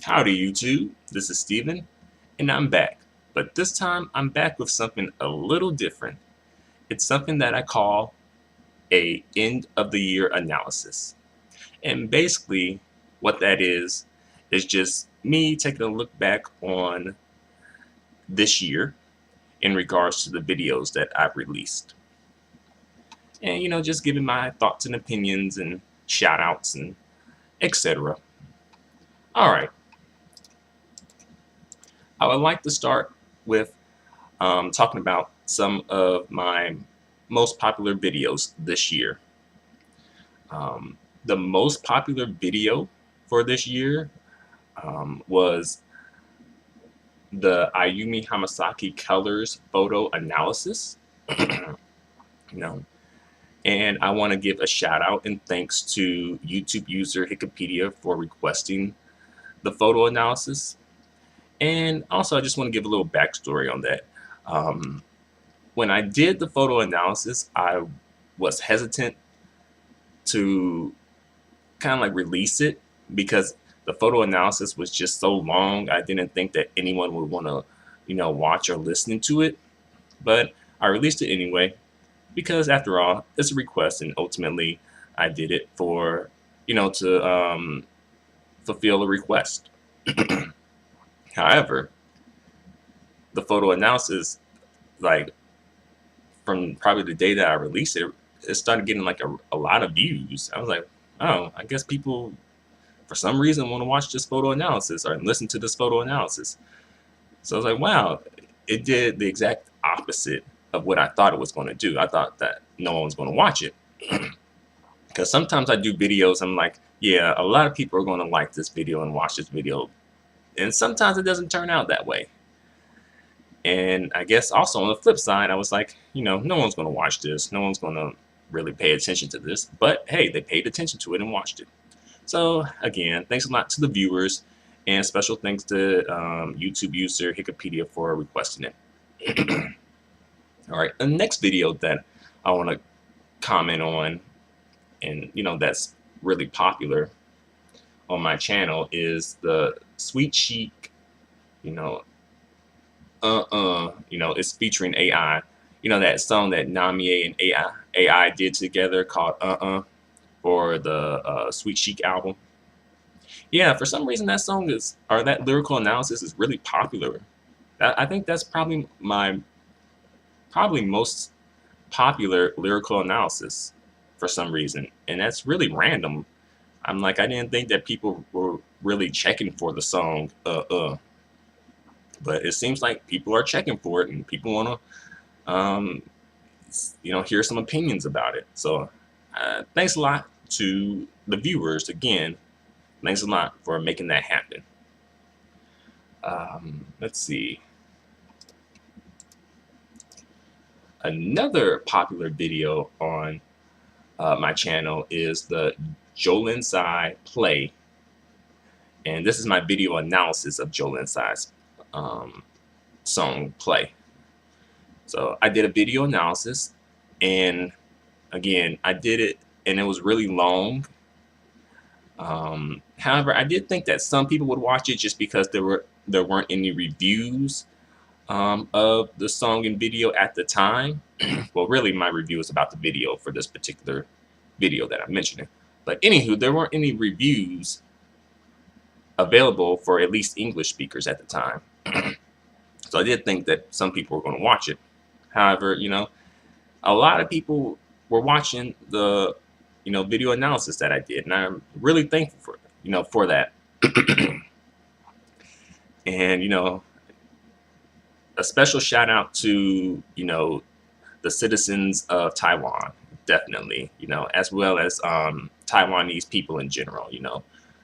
Howdy YouTube, this is Steven, and I'm back. But this time I'm back with something a little different. It's something that I call a end of the year analysis. And basically what that is just me taking a look back on this year in regards to the videos that I've released. And just giving my thoughts and opinions and shout outs and etc. Alright, I would like to start with talking about some of my most popular videos this year. The most popular video for this year was the Ayumi Hamasaki Colors photo analysis. you know, and I want to give a shout out and thanks to YouTube user Wikipedia for requesting the photo analysis. And also, I just want to give a little backstory on that. When I did the photo analysis, I was hesitant to kind of like release it because the photo analysis was just so long. I didn't think that anyone would want to, watch or listen to it. But I released it anyway because, after all, it's a request, and ultimately, I did it for, to fulfill a request. However, the photo analysis, like from probably the day that I released it, it started getting like a lot of views. I was like, oh, I guess people for some reason want to watch this photo analysis or listen to this photo analysis. So I was like, wow, it did the exact opposite of what I thought it was going to do. I thought that no one was going to watch it. Because sometimes I do videos, I'm like, yeah, a lot of people are going to like this video and watch this video. And sometimes it doesn't turn out that way. And I guess also on the flip side, I was like, no one's going to watch this. No one's going to really pay attention to this. But hey, they paid attention to it and watched it. So again, thanks a lot to the viewers, and special thanks to YouTube user Wikipedia for requesting it. All right, the next video that I want to comment on, and that's really popular on my channel, is the Sweet Chic, it's featuring AI. That song that Namie and AI did together called for the Sweet Chic album. Yeah, for some reason that lyrical analysis is really popular. I think that's probably my most popular lyrical analysis for some reason, and that's really random. I'm like, I didn't think that people were really checking for the song but it seems like people are checking for it, and people want to hear some opinions about it. So thanks a lot to the viewers again. Thanks a lot for making that happen. Let's see. Another popular video on my channel is the Jolin Tsai play, and this is my video analysis of Jolin Tsai's song play. So I did a video analysis, and again, I did it, and it was really long. However, I did think that some people would watch it just because there weren't any reviews of the song and video at the time. Well, really, my review is about the video for this particular video that I'm mentioning. But anywho, there weren't any reviews available for at least English speakers at the time. So I did think that some people were going to watch it. However, a lot of people were watching the video analysis that I did, and I'm really thankful for that. And a special shout out to the citizens of Taiwan, definitely, as well as Taiwanese people in general.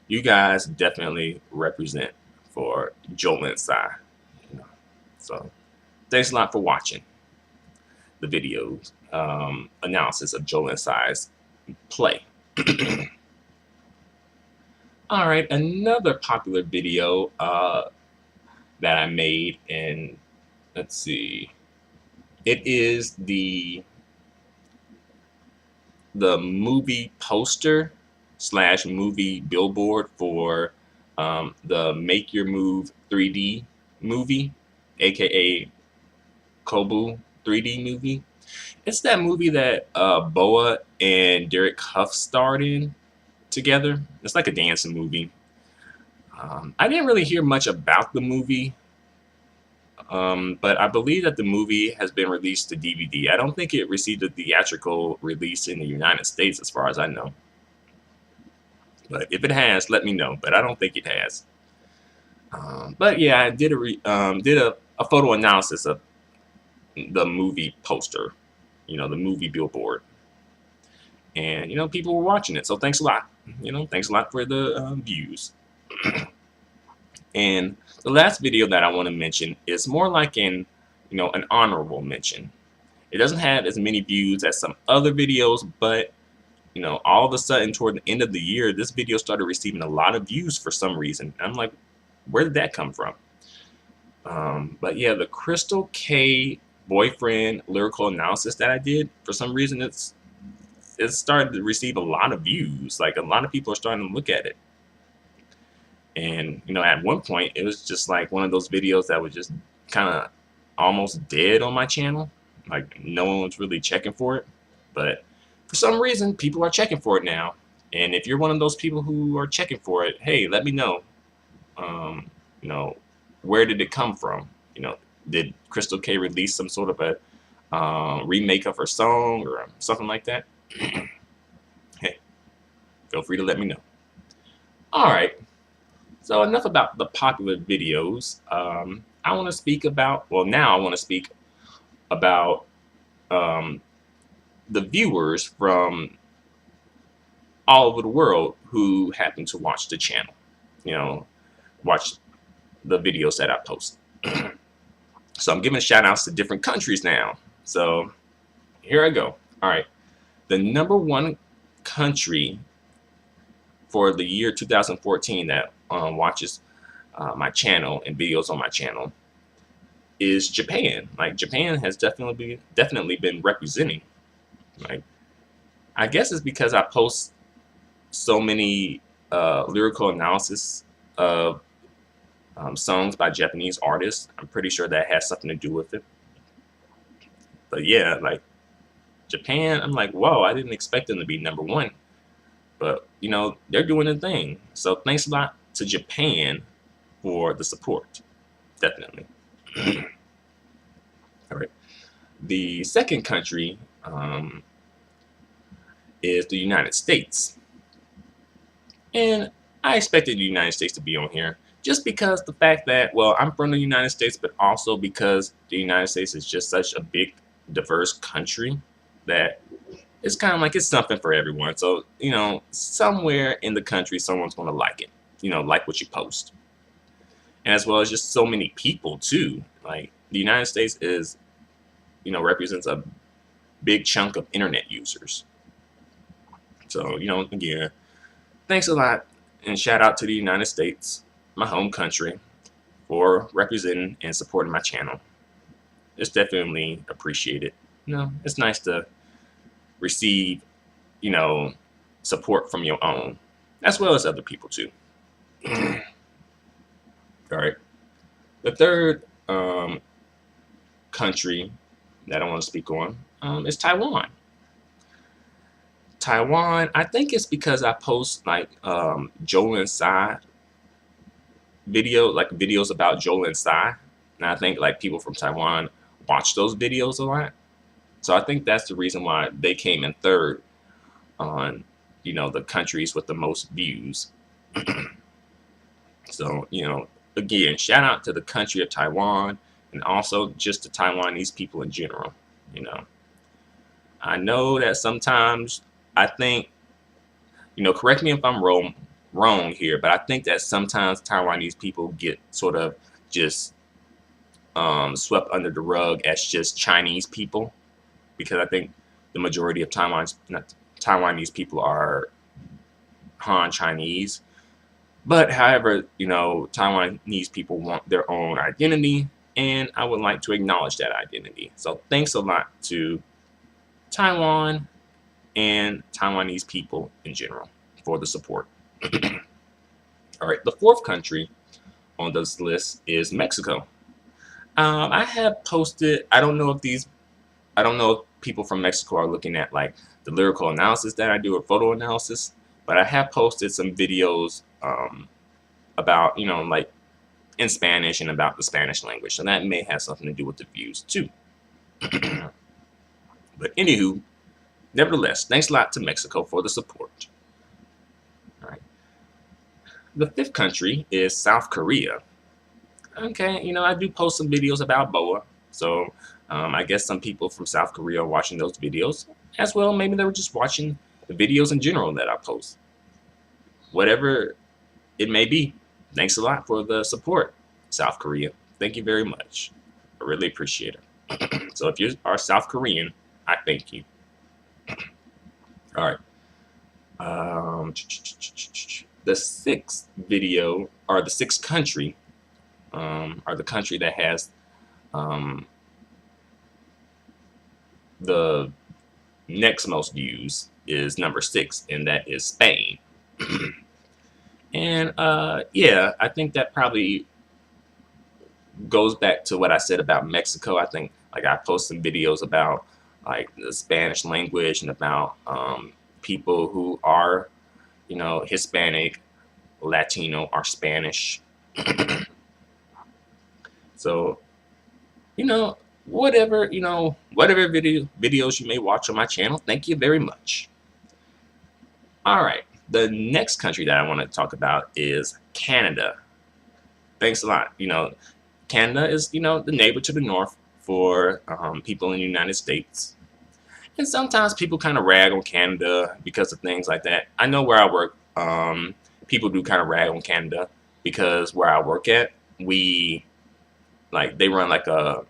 You guys definitely represent for Jolin Tsai. So thanks a lot for watching the video analysis of Jolin Tsai's play. All right, another popular video that I made, and let's see, it is the movie poster / movie billboard for the Make Your Move 3D movie, aka Kobu 3D movie. It's that movie that Boa and Derek Huff starred in together. It's like a dancing movie. I didn't really hear much about the movie, but I believe that the movie has been released to DVD. I don't think it received a theatrical release in the United States, as far as I know. But if it has, let me know. But I don't think it has. But yeah, I did a photo analysis of the movie poster, the movie billboard, and people were watching it. So thanks a lot. Thanks a lot for the views. And the last video that I want to mention is more like an honorable mention. It doesn't have as many views as some other videos, but all of a sudden toward the end of the year, this video started receiving a lot of views for some reason. I'm like, where did that come from? But yeah, the Crystal K boyfriend lyrical analysis that I did, for some reason it started to receive a lot of views. Like, a lot of people are starting to look at it. And at one point it was just like one of those videos that was just kind of almost dead on my channel. Like, no one was really checking for it, but for some reason people are checking for it now. And if you're one of those people who are checking for it, hey, let me know. Where did it come from? Did Crystal K release some sort of a remake of her song or something like that? Hey, feel free to let me know. All right. So enough about the popular videos. I want to speak about, now I want to speak about the viewers from all over the world who happen to watch the channel, watch the videos that I post. So I'm giving shout outs to different countries now. So here I go. All right. The #1 country for the year 2014 that watches my channel and videos on my channel is Japan. Like, Japan has definitely been representing. Like, I guess it's because I post so many lyrical analysis of songs by Japanese artists. I'm pretty sure that has something to do with it. But yeah, like, Japan, I'm like, whoa, I didn't expect them to be #1. But, they're doing a thing. So thanks a lot to Japan for the support. Definitely. All right. The second country is the United States. And I expected the United States to be on here just because the fact that, well, I'm from the United States, but also because the United States is just such a big, diverse country that it's kind of like it's something for everyone. So, somewhere in the country, someone's going to like it, like what you post. And as well as just so many people too. Like, the United States is, represents a big chunk of internet users. So, again, thanks a lot and shout out to the United States, my home country, for representing and supporting my channel. It's definitely appreciated. It's nice to receive, support from your own, as well as other people too. All right. The third country that I want to speak on is Taiwan. Taiwan, I think it's because I post like Jolin Tsai videos about Jolin Tsai, and I think like people from Taiwan watch those videos a lot. So I think that's the reason why they came in third on the countries with the most views. So again, shout out to the country of Taiwan, and also just to Taiwanese people in general. I know that sometimes I think, correct me if I'm wrong here, but I think that sometimes Taiwanese people get sort of just swept under the rug as just Chinese people, because I think the majority of Taiwanese people are Han Chinese. But however, Taiwanese people want their own identity, and I would like to acknowledge that identity. So thanks a lot to Taiwan and Taiwanese people in general for the support. All right, the fourth country on this list is Mexico. I have posted. I don't know if people from Mexico are looking at like the lyrical analysis that I do or photo analysis, but I have posted some videos about, like in Spanish and about the Spanish language. So that may have something to do with the views too. But anywho, nevertheless, thanks a lot to Mexico for the support. All right. The fifth country is South Korea. Okay, I do post some videos about BOA. So I guess some people from South Korea are watching those videos as well. Maybe they were just watching the videos in general that I post. Whatever it may be, thanks a lot for the support, South Korea. Thank you very much. I really appreciate it. So if you are South Korean, I thank you. All right. The sixth video, or the sixth country, or the country that has the next most views is number 6, and that is Spain. And yeah, I think that probably goes back to what I said about Mexico. I think like I post some videos about like the Spanish language and about people who are, Hispanic, Latino, or Spanish. So, whatever videos you may watch on my channel, thank you very much. All right, the next country that I want to talk about is Canada. Thanks a lot. Canada is, the neighbor to the north for people in the United States. And sometimes people kind of rag on Canada because of things like that. I know where I work, people do kind of rag on Canada because where I work at, they run like a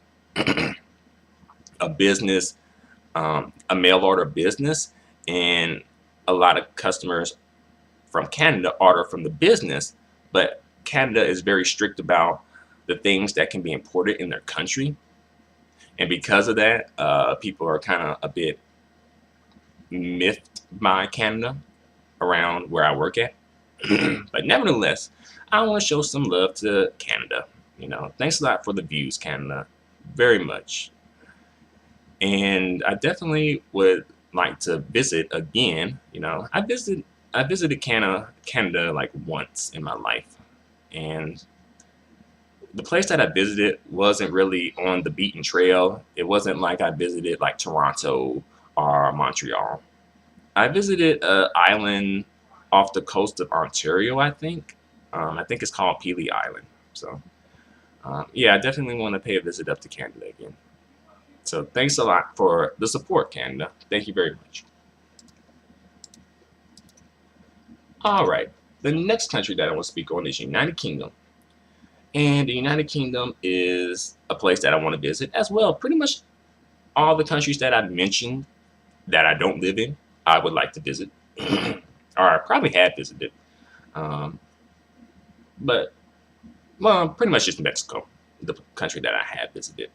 business, a mail order business, and a lot of customers from Canada order from the business, but Canada is very strict about the things that can be imported in their country. And because of that, people are kind of a bit miffed by Canada around where I work at. But nevertheless, I want to show some love to Canada. Thanks a lot for the views, Canada, very much. And I definitely would like to visit again. I visited Canada like once in my life, and the place that I visited wasn't really on the beaten trail. It wasn't like I visited like Toronto or Montreal. I visited an island off the coast of Ontario, I think. I think it's called Pelee Island. So, yeah, I definitely want to pay a visit up to Canada again. So thanks a lot for the support, Canada. Thank you very much. All right, the next country that I want to speak on is United Kingdom. And the United Kingdom is a place that I want to visit as well. Pretty much all the countries that I mentioned that I don't live in, I would like to visit. Or I probably have visited. But, well, pretty much just Mexico, the country that I have visited.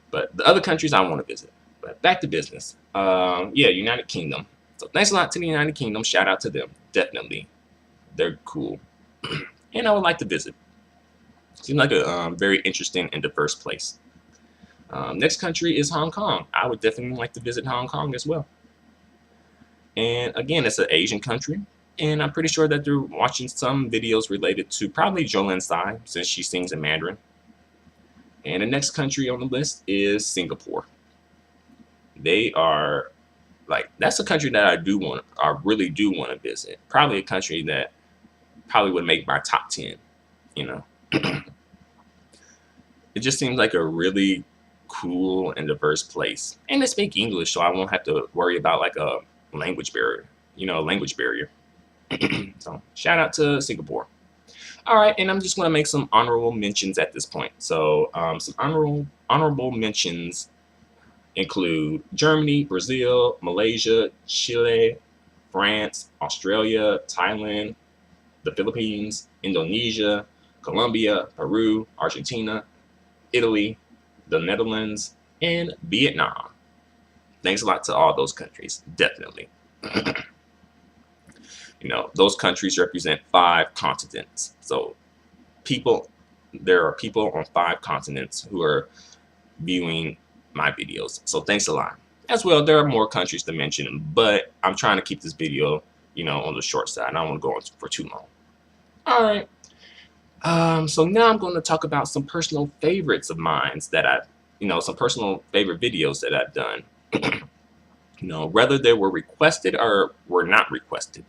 But the other countries I want to visit. But back to business. Yeah, United Kingdom. So thanks a lot to the United Kingdom. Shout out to them. Definitely. They're cool. And I would like to visit. Seems like a very interesting and diverse place. Next country is Hong Kong. I would definitely like to visit Hong Kong as well. And again, it's an Asian country. And I'm pretty sure that they're watching some videos related to probably Jolene Tsai, since she sings in Mandarin. And the next country on the list is Singapore. They are that's a country that I really do want to visit. Probably a country that probably would make my top 10, It just seems like a really cool and diverse place. And they speak English, so I won't have to worry about like a language barrier, So shout out to Singapore. All right, and I'm just going to make some honorable mentions at this point. So some honorable mentions include Germany, Brazil, Malaysia, Chile, France, Australia, Thailand, the Philippines, Indonesia, Colombia, Peru, Argentina, Italy, the Netherlands, and Vietnam. Thanks a lot to all those countries, definitely. those countries represent 5 continents. So there are people on 5 continents who are viewing my videos. So thanks a lot. As well, there are more countries to mention, but I'm trying to keep this video, on the short side. I don't want to go on for too long. All right. So now I'm going to talk about some personal favorites of mine some personal favorite videos that I've done. Whether they were requested or were not requested.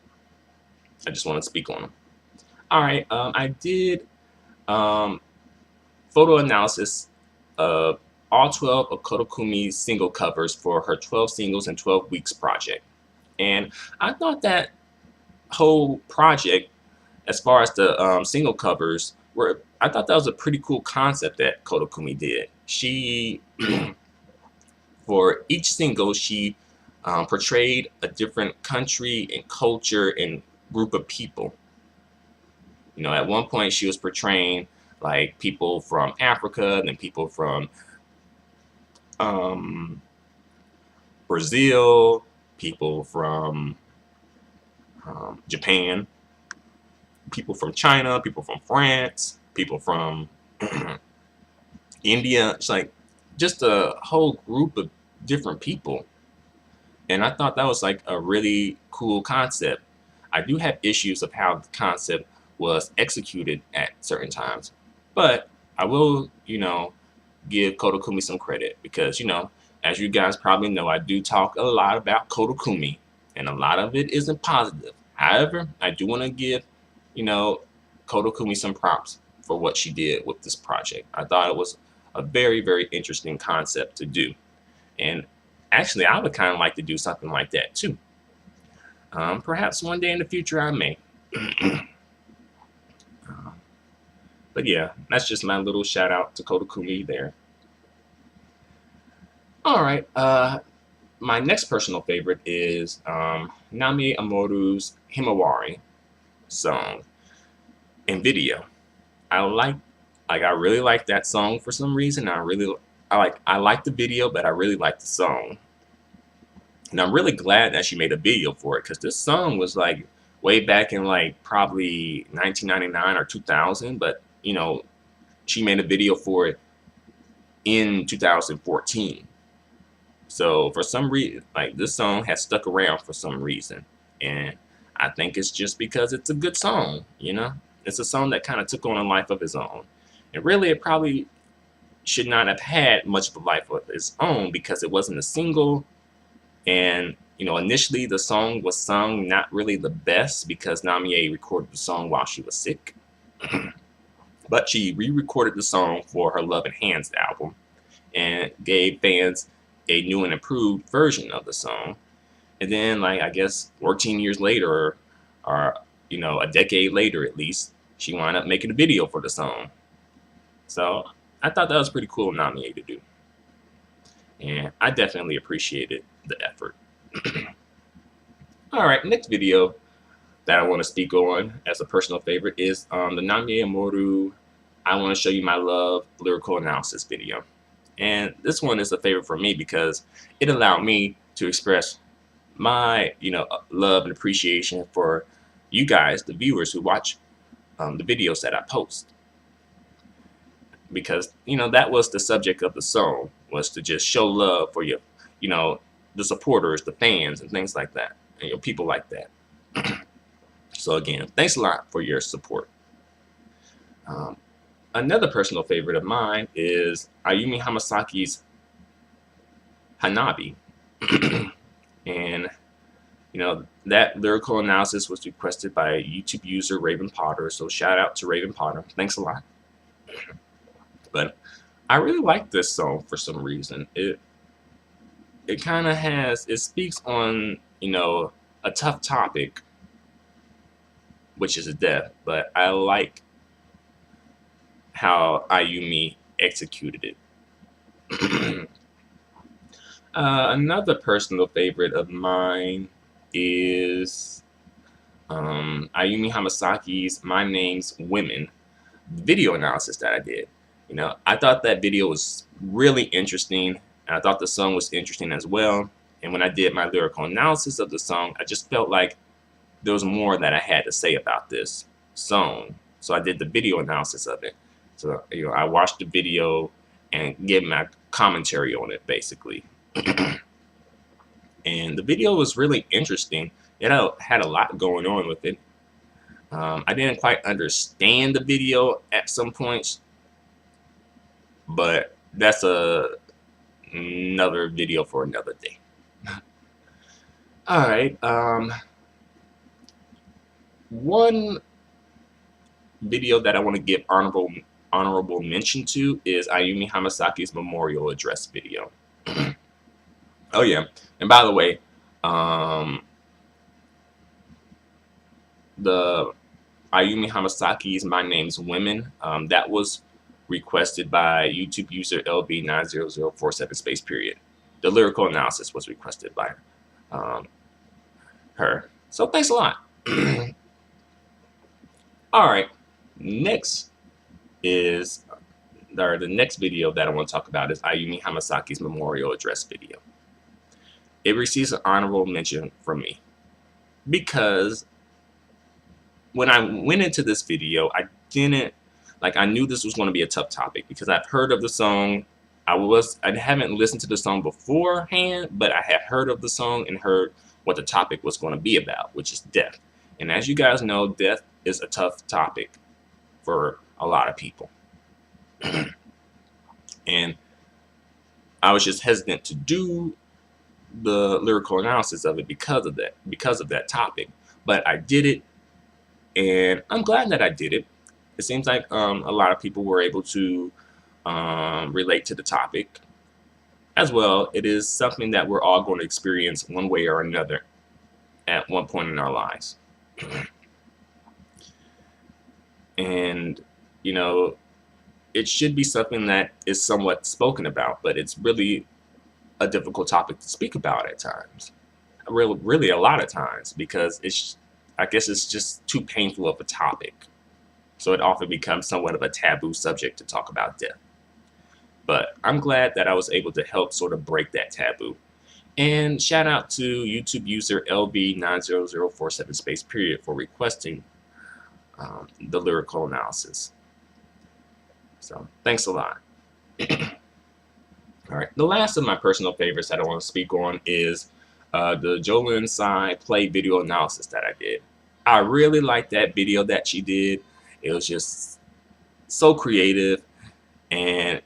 I just want to speak on them. All right. I did photo analysis of all 12 of Kotokumi's single covers for her 12 singles and 12 weeks project. And I thought that whole project, as far as the single covers, I thought that was a pretty cool concept that Kotokumi did. She, for each single, she portrayed a different country and culture and group of people. At one point she was portraying like people from Africa, and then people from Brazil, people from Japan, people from China, people from France, people from India. It's like just a whole group of different people. And I thought that was like a really cool concept. I do have issues of how the concept was executed at certain times, but I will, give Kotokumi some credit because, as you guys probably know, I do talk a lot about Kotokumi, and a lot of it isn't positive. However, I do want to give, Kotokumi some props for what she did with this project. I thought it was a very, very interesting concept to do. And actually, I would kind of like to do something like that too. Perhaps one day in the future I may. But yeah, that's just my little shout out to Kotokumi there. All right. My next personal favorite is Namie Amoru's Himawari song and video. I really like that song for some reason. I like the video, but I really like the song. And I'm really glad that she made a video for it, because this song was like way back in like probably 1999 or 2000, but she made a video for it in 2014. So for some reason, like, this song has stuck around for some reason, and I think it's just because it's a good song. It's a song that kind of took on a life of its own. And really, it probably should not have had much of a life of its own because it wasn't a single. And initially the song was sung not really the best because Namie recorded the song while she was sick. But she re-recorded the song for her Love Enhanced album and gave fans a new and improved version of the song. And then, like, I guess 14 years later, or a decade later at least, she wound up making a video for the song. So I thought that was pretty cool of Namie to do. And I definitely appreciated the effort. All right, next video that I want to speak on as a personal favorite is the Namie Amoru I Want to Show You My Love lyrical analysis video. And this one is a favorite for me because it allowed me to express my love and appreciation for you guys, the viewers who watch the videos that I post. Because that was the subject of the song, was to just show love for your the supporters, the fans, and things like that, and people like that. So again, thanks a lot for your support. Another personal favorite of mine is Ayumi Hamasaki's Hanabi. And that lyrical analysis was requested by YouTube user Raven Potter, so shout out to Raven Potter. Thanks a lot. But I really like this song for some reason. It kind of it speaks on a tough topic, which is death, but I like how Ayumi executed it. Another personal favorite of mine is Ayumi Hamasaki's My Name's Women video analysis that I did. I thought that video was really interesting, and I thought the song was interesting as well. And when I did my lyrical analysis of the song, I just felt like there was more that I had to say about this song. So I did the video analysis of it. So, I watched the video and gave my commentary on it, basically. And the video was really interesting. It had a lot going on with it. I didn't quite understand the video at some points, but that's another video for another day. All right. One video that I want to give honorable mention to is Ayumi Hamasaki's memorial address video. Oh yeah, and by the way, the Ayumi Hamasaki's My Name's Women, that was requested by YouTube user LB90047 space period. The lyrical analysis was requested by her. So thanks a lot. All right, next is, or the next video that I want to talk about is Ayumi Hamasaki's memorial address video. It receives an honorable mention from me because when I went into this video, I knew this was going to be a tough topic because I've heard of the song. I haven't listened to the song beforehand, but I had heard of the song and heard what the topic was going to be about, which is death. And as you guys know, death is a tough topic for a lot of people. And I was just hesitant to do the lyrical analysis of it because of that topic. But I did it, and I'm glad that I did it. It seems like a lot of people were able to relate to the topic. As well, it is something that we're all going to experience one way or another at one point in our lives. And, it should be something that is somewhat spoken about, but it's really a difficult topic to speak about at times. Really a lot of times, because I guess it's just too painful of a topic. So it often becomes somewhat of a taboo subject to talk about death. But I'm glad that I was able to help sort of break that taboo. And shout out to YouTube user LB90047 space period for requesting the lyrical analysis. So thanks a lot. All right, the last of my personal favorites that I want to speak on is the Jolin Tsai play video analysis that I did. I really liked that video that she did. It was just so creative, and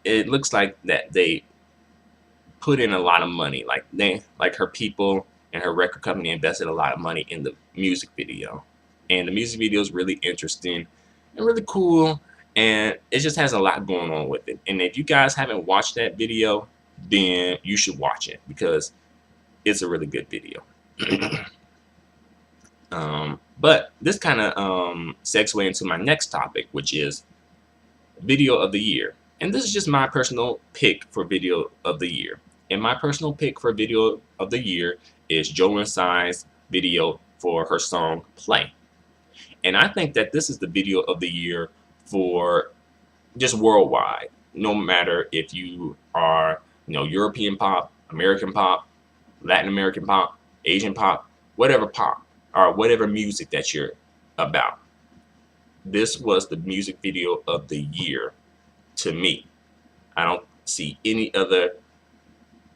it looks like that they put in a lot of money. Like her people and her record company invested a lot of money in the music video. And the music video is really interesting and really cool, and it just has a lot going on with it. And if you guys haven't watched that video, then you should watch it because it's a really good video. But this kind of segues into my next topic, which is video of the year. And this is just my personal pick for video of the year. And my personal pick for video of the year is Jolin Tsai's video for her song Play. And I think that this is the video of the year for just worldwide. No matter if you are, European pop, American pop, Latin American pop, Asian pop, whatever pop, or whatever music that you're about. This was the music video of the year to me. I don't see any other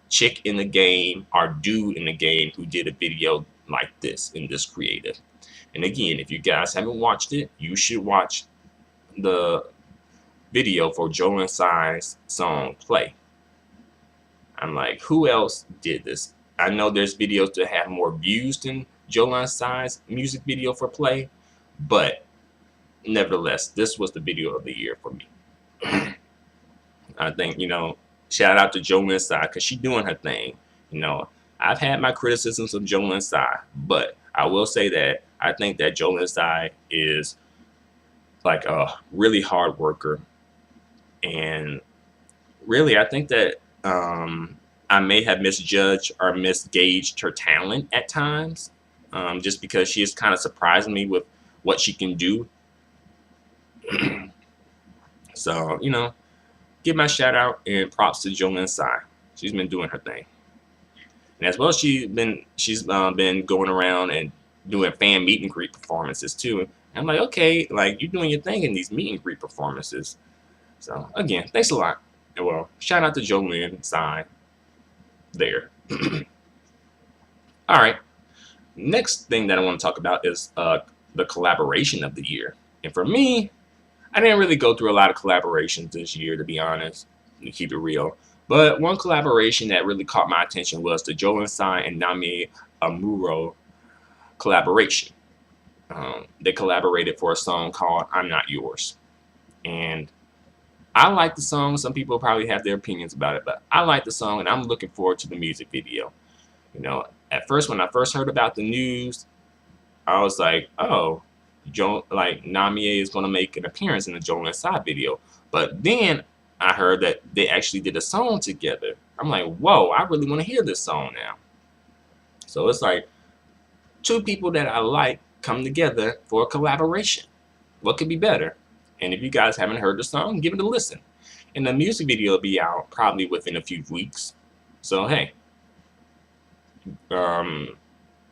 chick in the game or dude in the game who did a video like this and this creative. And again, if you guys haven't watched it, you should watch the video for Jolin Tsai's song Play. I'm like, who else did this? I know there's videos that have more views than Jolin Tsai's music video for Play, but nevertheless, this was the video of the year for me. I think, shout out to Jolin Tsai because she's doing her thing. I've had my criticisms of Jolin Tsai, but I will say that I think that Jolin Tsai is like a really hard worker. And really, I think that I may have misjudged or misgauged her talent at times, just because she is kind of surprising me with what she can do. So, give my shout out and props to Jolin Tsai. She's been doing her thing. And as well, she's been going around and doing fan meet and greet performances too. And I'm like, okay, like you're doing your thing in these meet and greet performances. So again, thanks a lot. And well, shout out to Jolene Stein there. All right. Next thing that I want to talk about is the collaboration of the year. And for me, I didn't really go through a lot of collaborations this year, to be honest, to keep it real. But one collaboration that really caught my attention was the Jolene Stein and Nami Amuro collaboration. They collaborated for a song called I'm Not Yours. And I like the song. Some people probably have their opinions about it, but I like the song and I'm looking forward to the music video. You know, at first, when I first heard about the news, I was like, oh, Namie is going to make an appearance in the Jolene Stein video. But then I heard that they actually did a song together. I'm like, whoa, I really want to hear this song now. So it's like two people that I like come together for a collaboration. What could be better? And if you guys haven't heard the song, give it a listen. And the music video will be out probably within a few weeks. So hey,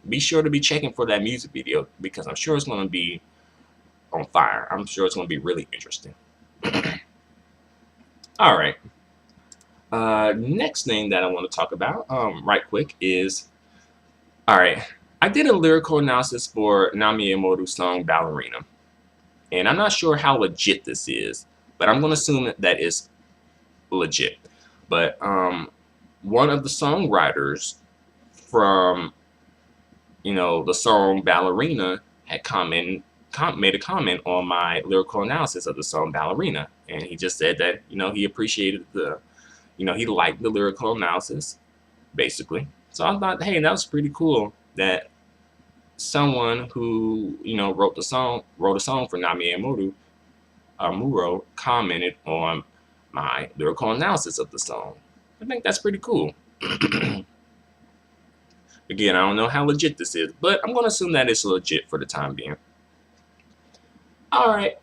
be sure to be checking for that music video because I'm sure it's going to be on fire. I'm sure it's going to be really interesting. All right. Next thing that I want to talk about right quick is, all right, I did a lyrical analysis for Nami Emoru's song Ballerina. And I'm not sure how legit this is, but I'm going to assume that it's legit. But one of the songwriters from, the song Ballerina had made a comment on my lyrical analysis of the song Ballerina. And he just said that, he appreciated he liked the lyrical analysis, basically. So I thought, hey, that was pretty cool that someone who, wrote a song for Nami Amuro commented on my lyrical analysis of the song. I think that's pretty cool. Again, I don't know how legit this is, but I'm going to assume that it's legit for the time being. All right.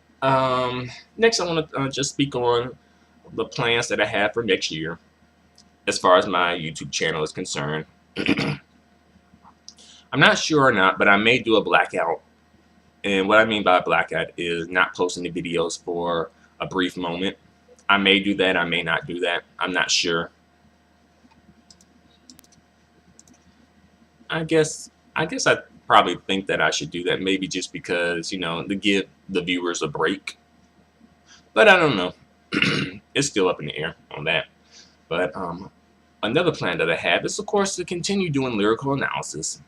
Next, I want to just speak on the plans that I have for next year as far as my YouTube channel is concerned. I'm not sure or not, but I may do a blackout. And what I mean by blackout is not posting the videos for a brief moment. I may do that. I may not do that. I'm not sure. I guess I probably think that I should do that, maybe just because, to give the viewers a break. But I don't know. It's still up in the air on that. But another plan that I have is, of course, to continue doing lyrical analysis.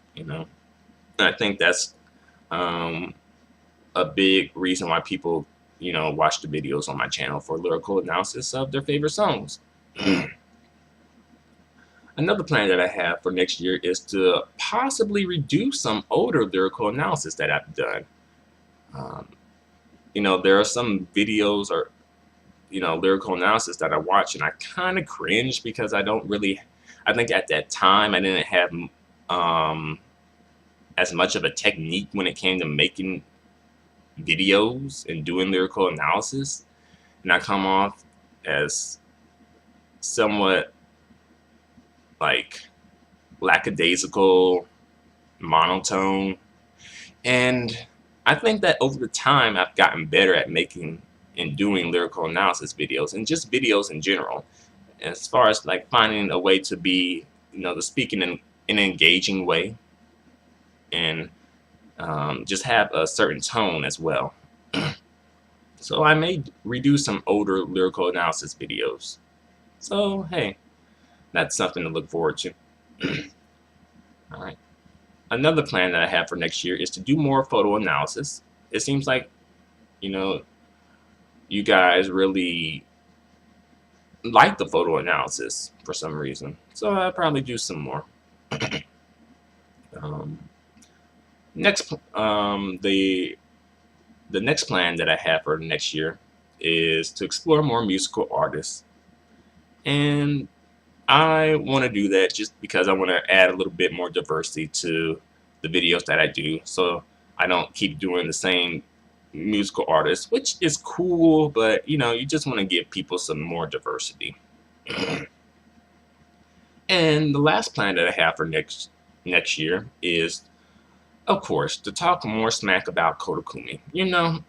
I think that's a big reason why people, watch the videos on my channel for lyrical analysis of their favorite songs. Another plan that I have for next year is to possibly reduce some older lyrical analysis that I've done. There are some videos or, lyrical analysis that I watch and I kind of cringe because I think at that time I didn't have as much of a technique when it came to making videos and doing lyrical analysis. And I come off as somewhat like lackadaisical, monotone. And I think that over the time I've gotten better at making and doing lyrical analysis videos and just videos in general. As far as like finding a way to be, to speak in an engaging way and just have a certain tone as well. So I may redo some older lyrical analysis videos. So hey, that's something to look forward to. All right. Another plan that I have for next year is to do more photo analysis. It seems like, you guys really like the photo analysis for some reason. So I'll probably do some more. Next, the next plan that I have for next year is to explore more musical artists. And I want to do that just because I want to add a little bit more diversity to the videos that I do, so I don't keep doing the same musical artists, which is cool, but you just want to give people some more diversity. And the last plan that I have for next year is of course, to talk more smack about Kodakumi. You know,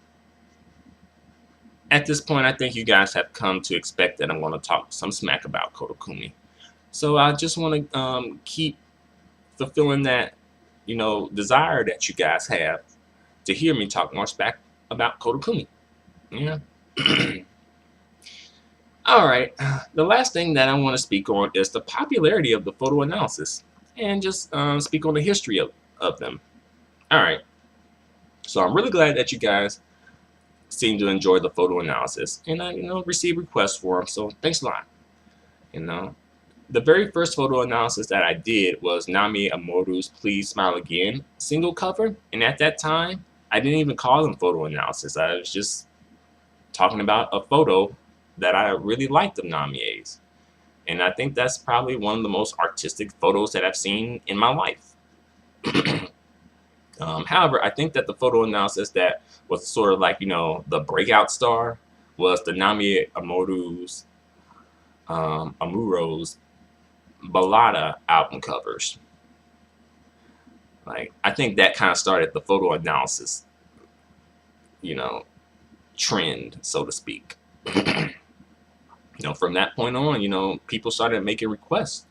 at this point, I think you guys have come to expect that I'm going to talk some smack about Kodakumi. So I just want to keep fulfilling that, desire that you guys have to hear me talk more smack about Kodakumi. Yeah. All right. The last thing that I want to speak on is the popularity of the photo analysis, and just speak on the history of them. All right. So I'm really glad that you guys seem to enjoy the photo analysis, and I, receive requests for them. So thanks a lot. You know, the very first photo analysis that I did was Nami Amoru's "Please Smile Again" single cover, and at that time, I didn't even call them photo analysis. I was just talking about a photo that I really liked of Namie's, and I think that's probably one of the most artistic photos that I've seen in my life. However, I think that the photo analysis that was sort of like, the breakout star was the Nami Amuro's Ballada album covers. Like, I think that kind of started the photo analysis, trend, so to speak. From that point on, people started making requests,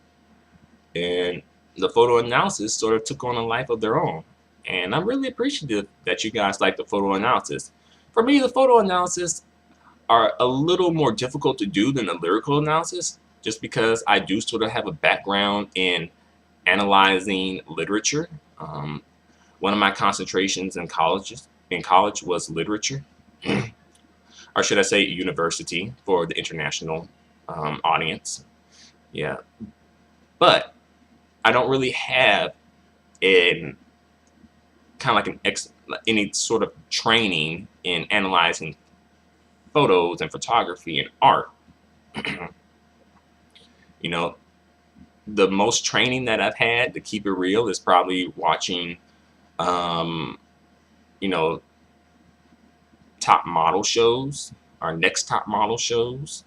and the photo analysis sort of took on a life of their own. And I'm really appreciative that you guys like the photo analysis. For me, the photo analysis are a little more difficult to do than the lyrical analysis, just because I do sort of have a background in analyzing literature. One of my concentrations in college was literature, or should I say university for the international audience. Yeah, but I don't really have an kind of like any sort of training in analyzing photos and photography and art. The most training that I've had, to keep it real, is probably watching, you know, top model shows or next top model shows.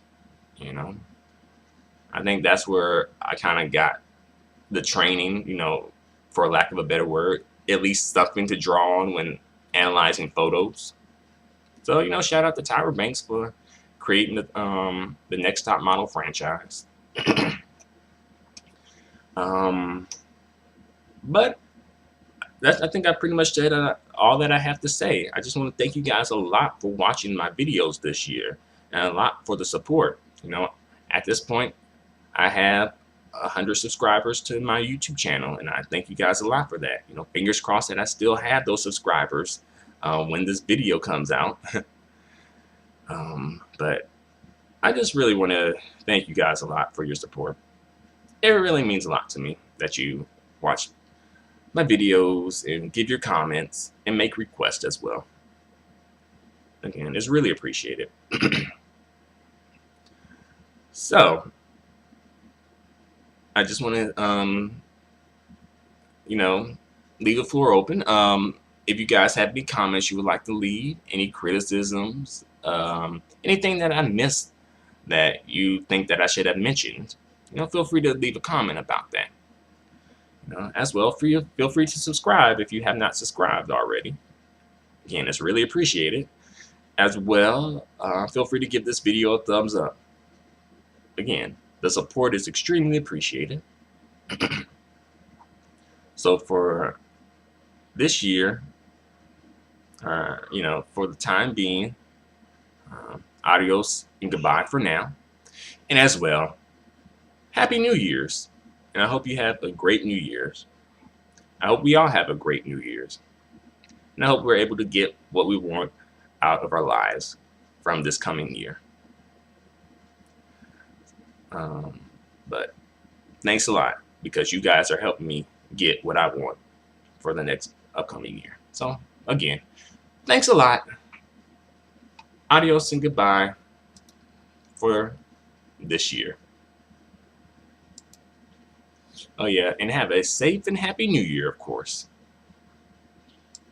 I think that's where I kind of got the training, for lack of a better word, at least something to draw on when analyzing photos. So, shout out to Tyra Banks for creating the Next Top Model franchise. But I think I pretty much said all that I have to say. I just want to thank you guys a lot for watching my videos this year, and a lot for the support. At this point, I have 100 subscribers to my YouTube channel, and I thank you guys a lot for that. Fingers crossed that I still have those subscribers when this video comes out. But I just really want to thank you guys a lot for your support. It really means a lot to me that you watch my videos and give your comments and make requests as well. Again, it's really appreciated. So, I just want to, leave the floor open. If you guys have any comments you would like to leave, any criticisms, anything that I missed that you think that I should have mentioned, feel free to leave a comment about that. As well, feel free to subscribe if you have not subscribed already. Again, it's really appreciated. As well, feel free to give this video a thumbs up. Again, the support is extremely appreciated. So for this year, for the time being, adios and goodbye for now. And as well, Happy New Year's. And I hope you have a great New Year's. I hope we all have a great New Year's. And I hope we're able to get what we want out of our lives from this coming year. But thanks a lot, because you guys are helping me get what I want for the next upcoming year. So again, thanks a lot. Adios and goodbye for this year. Oh yeah, and have a safe and happy New Year, of course.